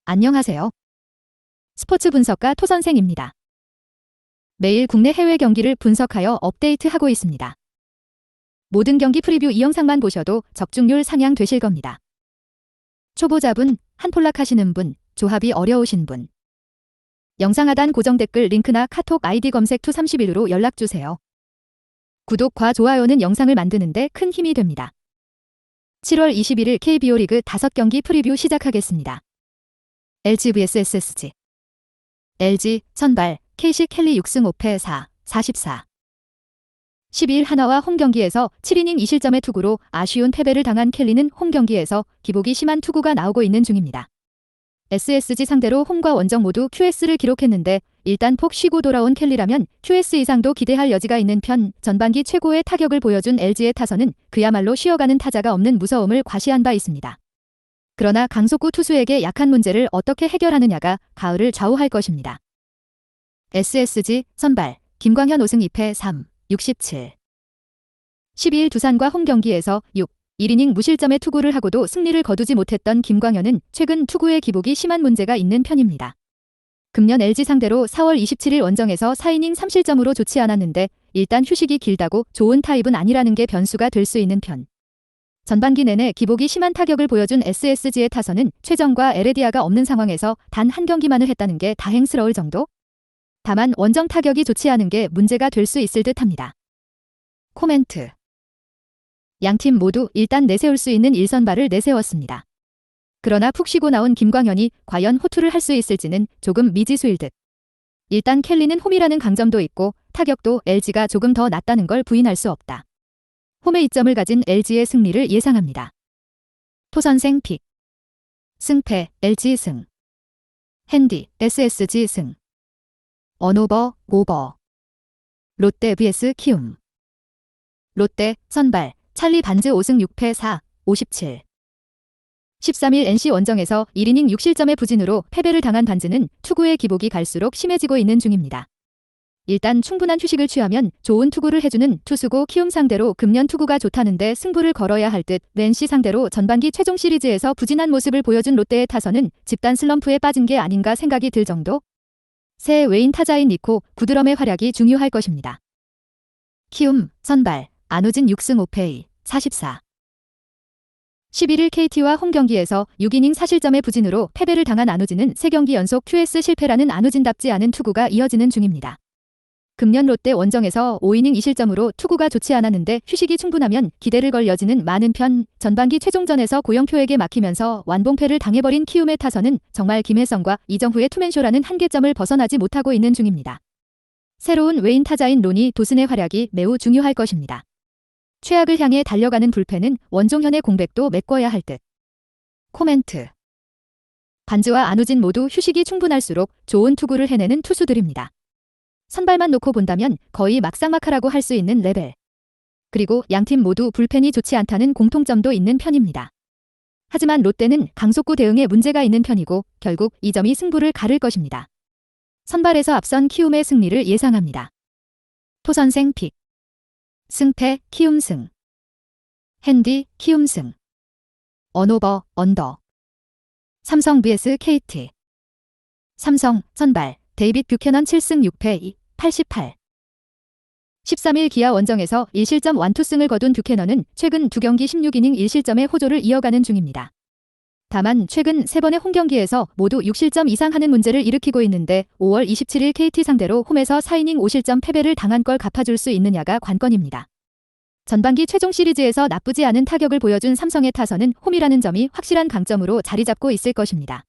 안녕하세요. 스포츠 분석가 토선생입니다. 매일 국내 해외 경기를 분석하여 업데이트하고 있습니다. 모든 경기 프리뷰 이 영상만 보셔도 적중률 상향 되실 겁니다. 초보자분, 한폴락 하시는 분, 조합이 어려우신 분. 영상 하단 고정 댓글 링크나 카톡 아이디 검색 투31로 연락주세요. 구독과 좋아요는 영상을 만드는데 큰 힘이 됩니다. 7월 21일 KBO 리그 5경기 프리뷰 시작하겠습니다. LG vs SSG. LG, 선발, KC 켈리 6승 5패 4, 44. 12일 하나와 홈경기에서 7이닝 2실점의 투구로 아쉬운 패배를 당한 켈리는 홈경기에서 기복이 심한 투구가 나오고 있는 중입니다. SSG 상대로 홈과 원정 모두 QS를 기록했는데 일단 폭 쉬고 돌아온 켈리라면 QS 이상도 기대할 여지가 있는 편. 전반기 최고의 타격을 보여준 LG의 타선은 그야말로 쉬어가는 타자가 없는 무서움을 과시한 바 있습니다. 그러나 강속구 투수에게 약한 문제를 어떻게 해결하느냐가 가을을 좌우할 것입니다. SSG, 선발, 김광현 5승 2패 3, 67. 12일 두산과 홈경기에서 6, 1이닝 무실점의 투구를 하고도 승리를 거두지 못했던 김광현은 최근 투구의 기복이 심한 문제가 있는 편입니다. 금년 LG 상대로 4월 27일 원정에서 4이닝 3실점으로 좋지 않았는데 일단 휴식이 길다고 좋은 타입은 아니라는 게 변수가 될 수 있는 편. 전반기 내내 기복이 심한 타격을 보여준 SSG의 타선은 최정과 에레디아가 없는 상황에서 단 한 경기만을 했다는 게 다행스러울 정도? 다만 원정 타격이 좋지 않은 게 문제가 될 수 있을 듯합니다. 코멘트. 양팀 모두 일단 내세울 수 있는 1선발을 내세웠습니다. 그러나 푹 쉬고 나온 김광현이 과연 호투를 할 수 있을지는 조금 미지수일 듯. 일단 켈리는 홈이라는 강점도 있고 타격도 LG가 조금 더 낫다는 걸 부인할 수 없다. 홈의 이점을 가진 LG의 승리를 예상합니다. 토선생 픽. 승패 LG 승. 핸디 SSG 승. 언오버 오버. 롯데 vs 키움. 롯데 선발 찰리 반즈 5승 6패 4, 57. 13일 NC 원정에서 1이닝 6실점의 부진으로 패배를 당한 반즈는 투구의 기복이 갈수록 심해지고 있는 중입니다. 일단 충분한 휴식을 취하면 좋은 투구를 해주는 투수고 키움 상대로 금년 투구가 좋다는데 승부를 걸어야 할 듯. NC 상대로 전반기 최종 시리즈에서 부진한 모습을 보여준 롯데의 타선은 집단 슬럼프에 빠진 게 아닌가 생각이 들 정도? 새 외인 타자인 니코, 구드럼의 활약이 중요할 것입니다. 키움, 선발, 안우진 6승 5패 44. 11일 KT와 홈경기에서 6이닝 4실점의 부진으로 패배를 당한 안우진은 3경기 연속 QS 실패라는 안우진답지 않은 투구가 이어지는 중입니다. 금년 롯데 원정에서 5이닝 2실점으로 투구가 좋지 않았는데 휴식이 충분하면 기대를 걸 여지는 많은 편. 전반기 최종전에서 고영표에게 막히면서 완봉패를 당해버린 키움의 타선은 정말 김혜성과 이정후의 투맨쇼라는 한계점을 벗어나지 못하고 있는 중입니다. 새로운 외인 타자인 로니 도슨의 활약이 매우 중요할 것입니다. 최악을 향해 달려가는 불펜은 원종현의 공백도 메꿔야 할 듯. 코멘트. 반즈와 안우진 모두 휴식이 충분할수록 좋은 투구를 해내는 투수들입니다. 선발만 놓고 본다면 거의 막상막하라고 할 수 있는 레벨. 그리고 양팀 모두 불펜이 좋지 않다는 공통점도 있는 편입니다. 하지만 롯데는 강속구 대응에 문제가 있는 편이고 결국 이 점이 승부를 가를 것입니다. 선발에서 앞선 키움의 승리를 예상합니다. 토선생 픽. 승패 키움 승. 핸디 키움 승. 언오버 언더. 삼성 vs KT. 삼성 선발 데이빗 뷰캐넌 7승 6패 2, 88. 13일 기아 원정에서 1실점 완투승을 거둔 뷰캐넌은 최근 2경기 16이닝 1실점의 호조를 이어가는 중입니다. 다만 최근 3번의 홈경기에서 모두 6실점 이상 하는 문제를 일으키고 있는데 5월 27일 KT 상대로 홈에서 4이닝 5실점 패배를 당한 걸 갚아줄 수 있느냐가 관건입니다. 전반기 최종 시리즈에서 나쁘지 않은 타격을 보여준 삼성의 타선은 홈이라는 점이 확실한 강점으로 자리 잡고 있을 것입니다.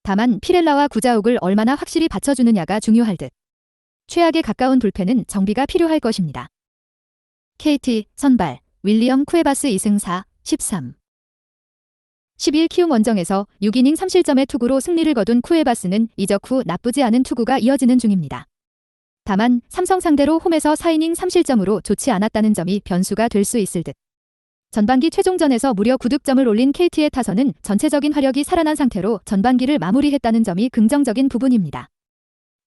다만 피렐라와 구자욱을 얼마나 확실히 받쳐주느냐가 중요할 듯. 최악에 가까운 불펜은 정비가 필요할 것입니다. KT 선발 윌리엄 쿠에바스 2승 4, 13. 12일 키움 원정에서 6이닝 3실점의 투구로 승리를 거둔 쿠에바스는 이적 후 나쁘지 않은 투구가 이어지는 중입니다. 다만 삼성 상대로 홈에서 4이닝 3실점으로 좋지 않았다는 점이 변수가 될 수 있을 듯. 전반기 최종전에서 무려 9득점을 올린 KT의 타선은 전체적인 화력이 살아난 상태로 전반기를 마무리했다는 점이 긍정적인 부분입니다.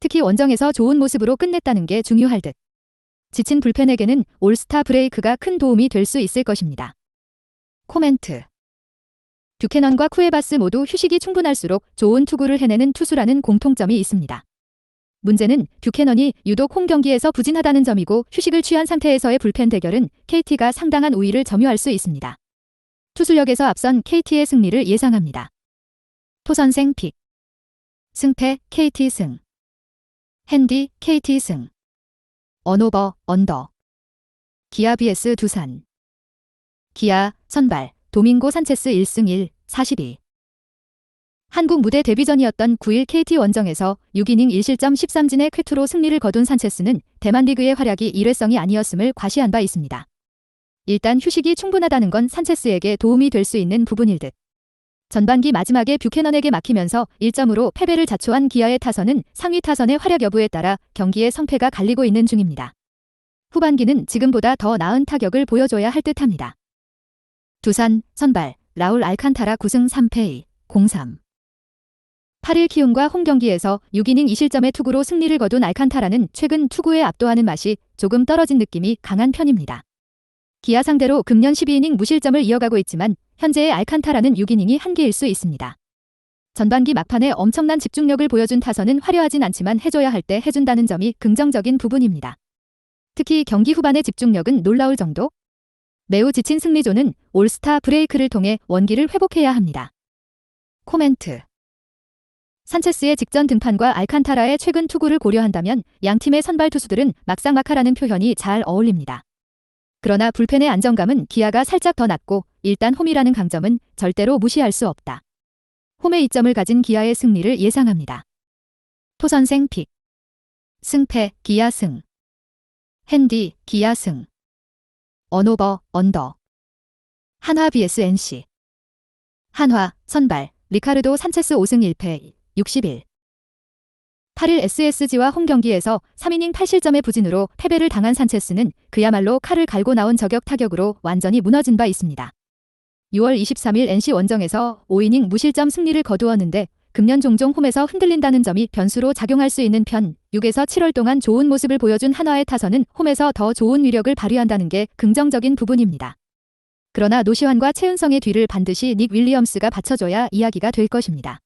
특히 원정에서 좋은 모습으로 끝냈다는 게 중요할 듯. 지친 불펜에게는 올스타 브레이크가 큰 도움이 될 수 있을 것입니다. 코멘트. 뷰캐넌과 쿠에바스 모두 휴식이 충분할수록 좋은 투구를 해내는 투수라는 공통점이 있습니다. 문제는 뷰캐넌이 유독 홈 경기에서 부진하다는 점이고 휴식을 취한 상태에서의 불펜 대결은 KT가 상당한 우위를 점유할 수 있습니다. 투수력에서 앞선 KT의 승리를 예상합니다. 토선생 픽. 승패 KT 승. 핸디 KT 승. 언오버 언더. 기아 vs 두산. 기아 선발 도밍고 산체스 1승 1, 42. 한국 무대 데뷔전이었던 9일 KT 원정에서 6이닝 1실점 13진의 쾌투로 승리를 거둔 산체스는 대만 리그의 활약이 일회성이 아니었음을 과시한 바 있습니다. 일단 휴식이 충분하다는 건 산체스에게 도움이 될 수 있는 부분일 듯. 전반기 마지막에 뷰캐넌에게 막히면서 1점으로 패배를 자초한 기아의 타선은 상위 타선의 활약 여부에 따라 경기의 성패가 갈리고 있는 중입니다. 후반기는 지금보다 더 나은 타격을 보여줘야 할 듯합니다. 두산 선발 라울 알칸타라 9승 3패 0-3. 8일 키움과 홈 경기에서 6이닝 2실점의 투구로 승리를 거둔 알칸타라는 최근 투구에 압도하는 맛이 조금 떨어진 느낌이 강한 편입니다. 기아 상대로 금년 12이닝 무실점을 이어가고 있지만 현재의 알칸타라는 6이닝이 한계일 수 있습니다. 전반기 막판에 엄청난 집중력을 보여준 타선은 화려하진 않지만 해줘야 할 때 해준다는 점이 긍정적인 부분입니다. 특히 경기 후반의 집중력은 놀라울 정도? 매우 지친 승리조는 올스타 브레이크를 통해 원기를 회복해야 합니다. 코멘트. 산체스의 직전 등판과 알칸타라의 최근 투구를 고려한다면 양 팀의 선발 투수들은 막상막하라는 표현이 잘 어울립니다. 그러나 불펜의 안정감은 기아가 살짝 더 낮고 일단 홈이라는 강점은 절대로 무시할 수 없다. 홈의 이점을 가진 기아의 승리를 예상합니다. 토선생 픽. 승패 기아 승. 핸디 기아 승. 언오버 언더. 한화 vs NC. 한화 선발 리카르도 산체스 5승 1패 61. 8일 SSG와 홈 경기에서 3이닝 8실점의 부진으로 패배를 당한 산체스는 그야말로 칼을 갈고 나온 저격 타격으로 완전히 무너진 바 있습니다. 6월 23일 NC 원정에서 5이닝 무실점 승리를 거두었는데 금년 종종 홈에서 흔들린다는 점이 변수로 작용할 수 있는 편 6에서 7월 동안 좋은 모습을 보여준 한화의 타선은 홈에서 더 좋은 위력을 발휘한다는 게 긍정적인 부분입니다. 그러나 노시환과 최은성의 뒤를 반드시 닉 윌리엄스가 받쳐줘야 이야기가 될 것입니다.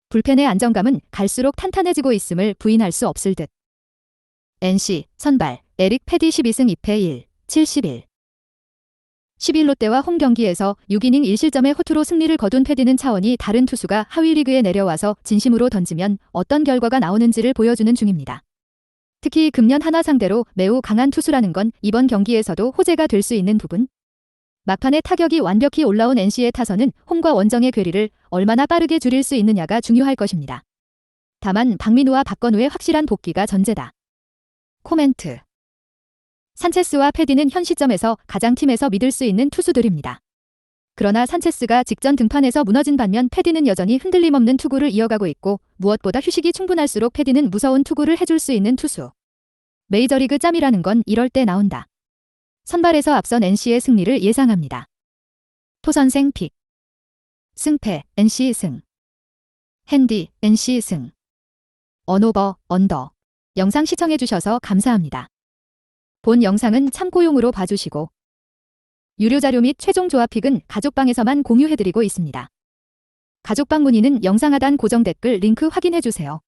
불펜의 안정감은 갈수록 탄탄해지고 있음을 부인할 수 없을 듯. NC 선발 에릭 패디 12승 2패 1, 71. 11 롯데와 홈 경기에서 6이닝 1실점의 호투로 승리를 거둔 패디는 차원이 다른 투수가 하위 리그에 내려와서 진심으로 던지면 어떤 결과가 나오는지를 보여주는 중입니다. 특히 금년 하나 상대로 매우 강한 투수라는 건 이번 경기에서도 호재가 될 수 있는 부분. 막판에 타격이 완벽히 올라온 NC의 타선은 홈과 원정의 괴리를 얼마나 빠르게 줄일 수 있느냐가 중요할 것입니다. 다만 박민우와 박건우의 확실한 복귀가 전제다. 코멘트. 산체스와 패디는 현 시점에서 가장 팀에서 믿을 수 있는 투수들입니다. 그러나 산체스가 직전 등판에서 무너진 반면 패디는 여전히 흔들림 없는 투구를 이어가고 있고 무엇보다 휴식이 충분할수록 패디는 무서운 투구를 해줄 수 있는 투수. 메이저리그 짬이라는 건 이럴 때 나온다. 선발에서 앞선 NC의 승리를 예상합니다. 토선생 픽. 승패 NC 승. 핸디 NC 승. 언오버 언더. 영상 시청해주셔서 감사합니다. 본 영상은 참고용으로 봐주시고 유료 자료 및 최종 조합픽은 가족방에서만 공유해드리고 있습니다. 가족방 문의는 영상 하단 고정 댓글 링크 확인해주세요.